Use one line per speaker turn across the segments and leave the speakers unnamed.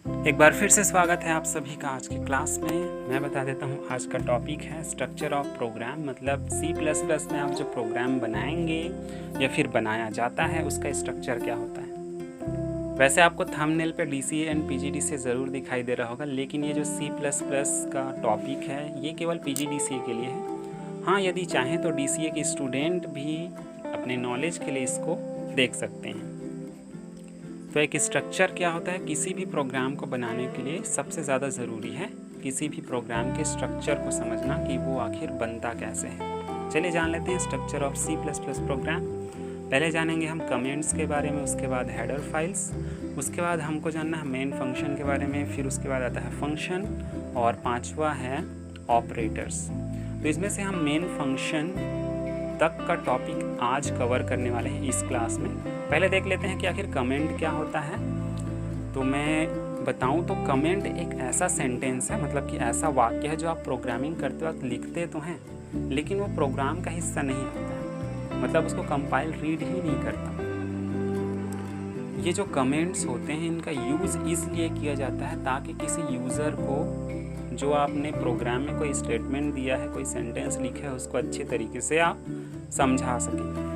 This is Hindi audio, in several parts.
एक बार फिर से स्वागत है आप सभी का आज की क्लास में। मैं बता देता हूँ आज का टॉपिक है स्ट्रक्चर ऑफ प्रोग्राम, मतलब C++ में आप जो प्रोग्राम बनाएंगे या फिर बनाया जाता है उसका स्ट्रक्चर क्या होता है। वैसे आपको थंबनेल पे DCA एंड PGDCA ज़रूर दिखाई दे रहा होगा, लेकिन ये जो C++ का टॉपिक है ये केवल PGDCA के लिए है। हाँ, यदि चाहें तो DCA के स्टूडेंट भी अपने नॉलेज के लिए इसको देख सकते हैं। तो एक स्ट्रक्चर क्या होता है, किसी भी प्रोग्राम को बनाने के लिए सबसे ज़्यादा ज़रूरी है किसी भी प्रोग्राम के स्ट्रक्चर को समझना कि वो आखिर बनता कैसे है। चलिए जान लेते हैं स्ट्रक्चर ऑफ C++ प्रोग्राम। पहले जानेंगे हम कमेंट्स के बारे में, उसके बाद हेडर फाइल्स, उसके बाद हमको जानना है मेन फंक्शन के बारे में, फिर उसके बाद आता है फंक्शन और पांचवा है ऑपरेटर्स। तो इसमें से हम मेन फंक्शन तक का टॉपिक आज कवर करने वाले हैं इस क्लास में। पहले देख लेते हैं कि आखिर कमेंट क्या होता है। तो मैं बताऊं तो कमेंट एक ऐसा सेंटेंस है, मतलब कि ऐसा वाक्य है जो आप प्रोग्रामिंग करते वक्त लिखते तो हैं लेकिन वो प्रोग्राम का हिस्सा नहीं होता है, मतलब उसको कंपाइल रीड ही नहीं करता। ये जो कमेंट्स होते हैं इनका यूज़ इसलिए किया जाता है ताकि किसी यूज़र को जो आपने प्रोग्राम में कोई स्टेटमेंट दिया है, कोई सेंटेंस लिखा है, उसको अच्छे तरीके से आप समझा सकें।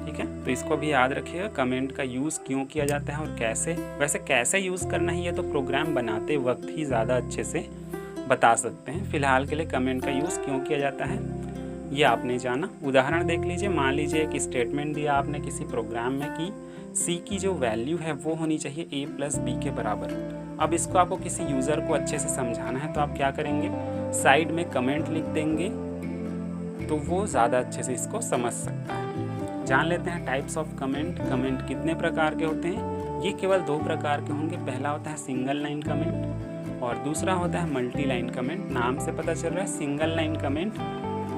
ठीक है, तो इसको भी याद रखिएगा कमेंट का यूज़ क्यों किया जाता है और कैसे। वैसे कैसे यूज़ करना है ये तो प्रोग्राम बनाते वक्त ही ज़्यादा अच्छे से बता सकते हैं। फ़िलहाल के लिए कमेंट का यूज़ क्यों किया जाता है ये आपने जाना। उदाहरण देख लीजिए, मान लीजिए एक स्टेटमेंट दिया आपने किसी प्रोग्राम में कि C की जो वैल्यू है वो होनी चाहिए A+B के बराबर। अब इसको आपको किसी यूज़र को अच्छे से समझाना है तो आप क्या करेंगे, साइड में कमेंट लिख देंगे तो वो ज़्यादा अच्छे से इसको समझ सकता है। जान लेते हैं टाइप्स ऑफ कमेंट। कमेंट कितने प्रकार के होते हैं, ये केवल दो प्रकार के होंगे। पहला होता है सिंगल लाइन कमेंट और दूसरा होता है मल्टी लाइन कमेंट। नाम से पता चल रहा है सिंगल लाइन कमेंट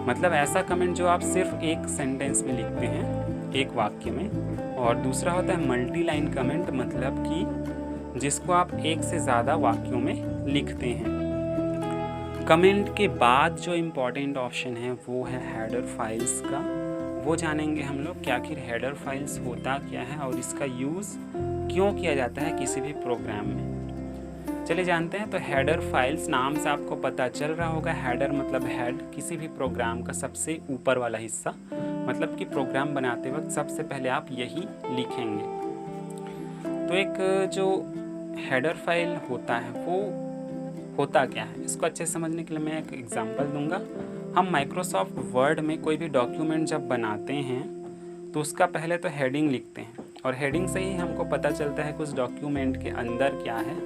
मतलब ऐसा कमेंट जो आप सिर्फ एक सेंटेंस में लिखते हैं, एक वाक्य में, और दूसरा होता है मल्टी लाइन कमेंट मतलब कि जिसको आप एक से ज़्यादा वाक्यों में लिखते हैं। कमेंट के बाद जो इम्पोर्टेंट ऑप्शन है वो है हेडर फाइल्स का। वो जानेंगे हम लोग कि आखिर हेडर फाइल्स होता क्या है और इसका यूज़ क्यों किया जाता है किसी भी प्रोग्राम में। चलिए जानते हैं। तो हेडर फाइल्स नाम से आपको पता चल रहा होगा, हेडर मतलब हेड, किसी भी प्रोग्राम का सबसे ऊपर वाला हिस्सा, मतलब कि प्रोग्राम बनाते वक्त सबसे पहले आप यही लिखेंगे। तो एक जो हेडर फाइल होता है वो होता क्या है, इसको अच्छे से समझने के लिए मैं एक एग्जांपल दूंगा। हम माइक्रोसॉफ्ट वर्ड में कोई भी डॉक्यूमेंट जब बनाते हैं तो उसका पहले तो हेडिंग लिखते हैं और हेडिंग से ही हमको पता चलता है कुछ डॉक्यूमेंट के अंदर क्या है।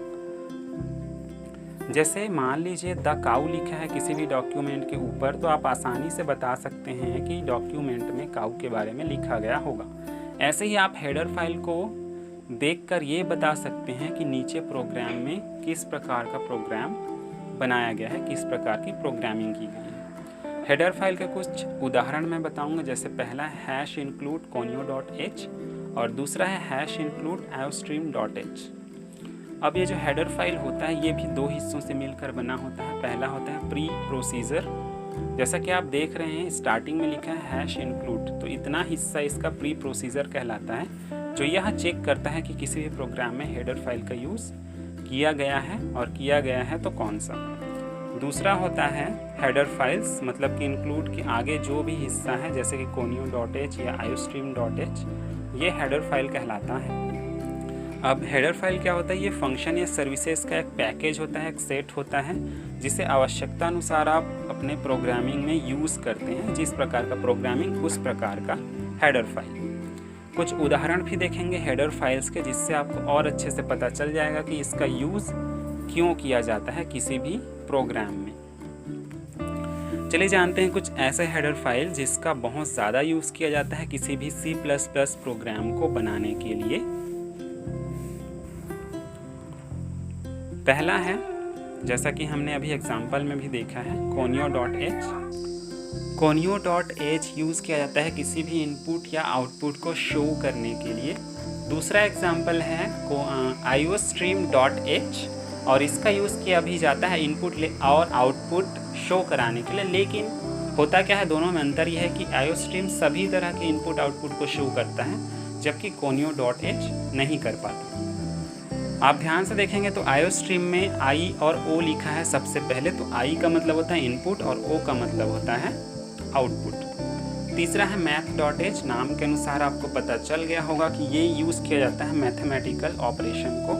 जैसे मान लीजिए द काऊ लिखा है किसी भी डॉक्यूमेंट के ऊपर, तो आप आसानी से बता सकते हैं कि डॉक्यूमेंट में काऊ के बारे में लिखा गया होगा। ऐसे ही आप हेडर फाइल को देखकर ये बता सकते हैं कि नीचे प्रोग्राम में किस प्रकार का प्रोग्राम बनाया गया है, किस प्रकार की प्रोग्रामिंग की गई है। हेडर फाइल के कुछ उदाहरण मैं बताऊंगा। जैसे पहला है #include conio.h और दूसरा है #include iostream.h। अब ये जो हेडर फाइल होता है ये भी दो हिस्सों से मिलकर बना होता है। पहला होता है प्री प्रोसीजर, जैसा कि आप देख रहे हैं स्टार्टिंग में लिखा है #include, तो इतना हिस्सा इसका प्री प्रोसीजर कहलाता है जो यह चेक करता है कि किसी भी प्रोग्राम में हेडर फाइल का यूज़ किया गया है और किया गया है तो कौन सा। दूसरा होता है हेडर फाइल्स, मतलब कि इंक्लूड के आगे जो भी हिस्सा है जैसे कि conio.h या iostream.h, ये हेडर फाइल कहलाता है। अब हेडर फाइल क्या होता है, ये फंक्शन या सर्विसेज का एक पैकेज होता है, एक सेट होता है जिसे आवश्यकता अनुसार आप अपने प्रोग्रामिंग में यूज़ करते हैं। जिस प्रकार का प्रोग्रामिंग उस प्रकार का हेडर फाइल। कुछ उदाहरण भी देखेंगे हेडर फाइल्स के, जिससे आपको और अच्छे से पता चल जाएगा कि इसका यूज़ क्यों किया जाता है किसी भी प्रोग्राम में। चलिए जानते हैं कुछ ऐसे हेडर फाइल जिसका बहुत ज़्यादा यूज़ किया जाता है किसी भी C++ प्रोग्राम को बनाने के लिए। पहला है, जैसा कि हमने अभी एग्जाम्पल में भी देखा है, conio.h। conio.h यूज़ किया जाता है किसी भी इनपुट या आउटपुट को शो करने के लिए। दूसरा एग्जाम्पल है iostream.h और इसका यूज़ किया भी जाता है इनपुट और आउटपुट शो कराने के लिए। लेकिन होता क्या है, दोनों में अंतर यह है कि iostream सभी तरह के इनपुट आउटपुट को शो करता है जबकि conio.h नहीं कर पाता। आप ध्यान से देखेंगे तो आईओ स्ट्रीम में आई और ओ लिखा है सबसे पहले, तो आई का मतलब होता है इनपुट और ओ का मतलब होता है आउटपुट। तीसरा है math.h, नाम के अनुसार आपको पता चल गया होगा कि ये यूज़ किया जाता है मैथमेटिकल ऑपरेशन को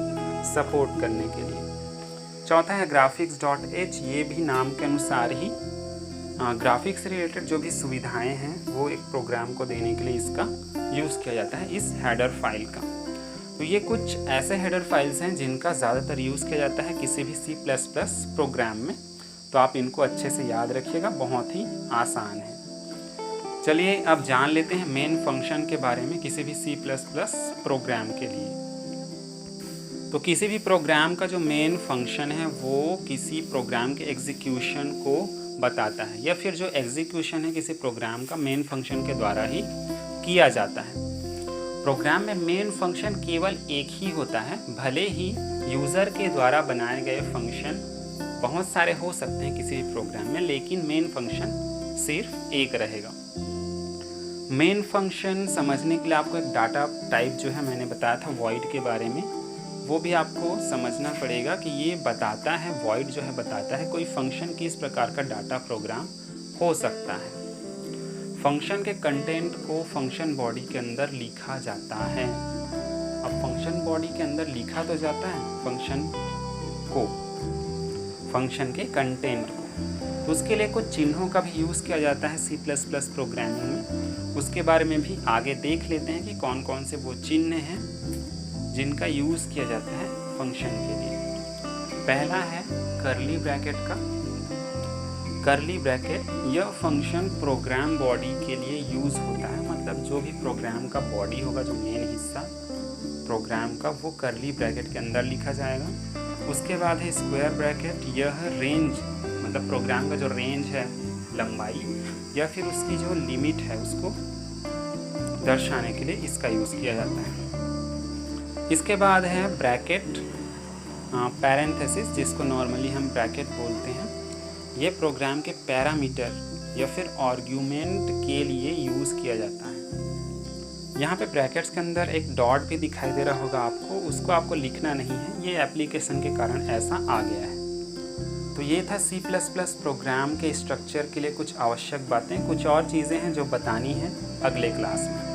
सपोर्ट करने के लिए। चौथा है graphics.h, ये भी नाम के अनुसार ही ग्राफिक्स से रिलेटेड जो भी सुविधाएं हैं वो एक प्रोग्राम को देने के लिए इसका यूज़ किया जाता है इस हेडर फाइल का। तो ये कुछ ऐसे हेडर फाइल्स हैं जिनका ज़्यादातर यूज़ किया जाता है किसी भी C++ प्रोग्राम में, तो आप इनको अच्छे से याद रखिएगा, बहुत ही आसान है। चलिए अब जान लेते हैं मेन फंक्शन के बारे में किसी भी C++ प्रोग्राम के लिए। तो किसी भी प्रोग्राम का जो मेन फंक्शन है वो किसी प्रोग्राम के एग्जीक्यूशन को बताता है, या फिर जो एग्जीक्यूशन है किसी प्रोग्राम का मेन फंक्शन के द्वारा ही किया जाता है। प्रोग्राम में मेन फंक्शन केवल एक ही होता है, भले ही यूज़र के द्वारा बनाए गए फंक्शन बहुत सारे हो सकते हैं किसी भी प्रोग्राम में, लेकिन मेन फंक्शन सिर्फ एक रहेगा। मेन फंक्शन समझने के लिए आपको एक डाटा टाइप जो है मैंने बताया था वॉइड के बारे में, वो भी आपको समझना पड़ेगा कि ये बताता है, वॉइड जो है बताता है कोई फंक्शन किस प्रकार का डाटा प्रोग्राम हो सकता है। फंक्शन के कंटेंट को फंक्शन बॉडी के अंदर लिखा जाता है। अब फंक्शन बॉडी के अंदर लिखा तो जाता है फंक्शन को, फंक्शन के कंटेंट को, तो उसके लिए कुछ चिन्हों का भी यूज़ किया जाता है C++ प्रोग्रामिंग में। उसके बारे में भी आगे देख लेते हैं कि कौन कौन से वो चिन्ह हैं जिनका यूज़ किया जाता है फंक्शन के लिए। पहला है कर्ली ब्रैकेट का। कर्ली ब्रैकेट यह फंक्शन प्रोग्राम बॉडी के लिए यूज़ होता है, मतलब जो भी प्रोग्राम का बॉडी होगा, जो मेन हिस्सा प्रोग्राम का, वो कर्ली ब्रैकेट के अंदर लिखा जाएगा। उसके बाद है स्क्वायर ब्रैकेट, यह रेंज मतलब प्रोग्राम का जो रेंज है, लंबाई या फिर उसकी जो लिमिट है उसको दर्शाने के लिए इसका यूज़ किया जाता है। इसके बाद है ब्रैकेट पैरेंथेसिस, जिसको नॉर्मली हम ब्रैकेट बोलते हैं। ये प्रोग्राम के पैरामीटर या फिर आर्ग्यूमेंट के लिए यूज़ किया जाता है। यहाँ पे ब्रैकेट्स के अंदर एक डॉट भी दिखाई दे रहा होगा आपको, उसको आपको लिखना नहीं है, ये एप्लीकेशन के कारण ऐसा आ गया है। तो ये था C++ प्रोग्राम के स्ट्रक्चर के लिए कुछ आवश्यक बातें। कुछ और चीज़ें हैं जो बतानी हैं अगले क्लास में।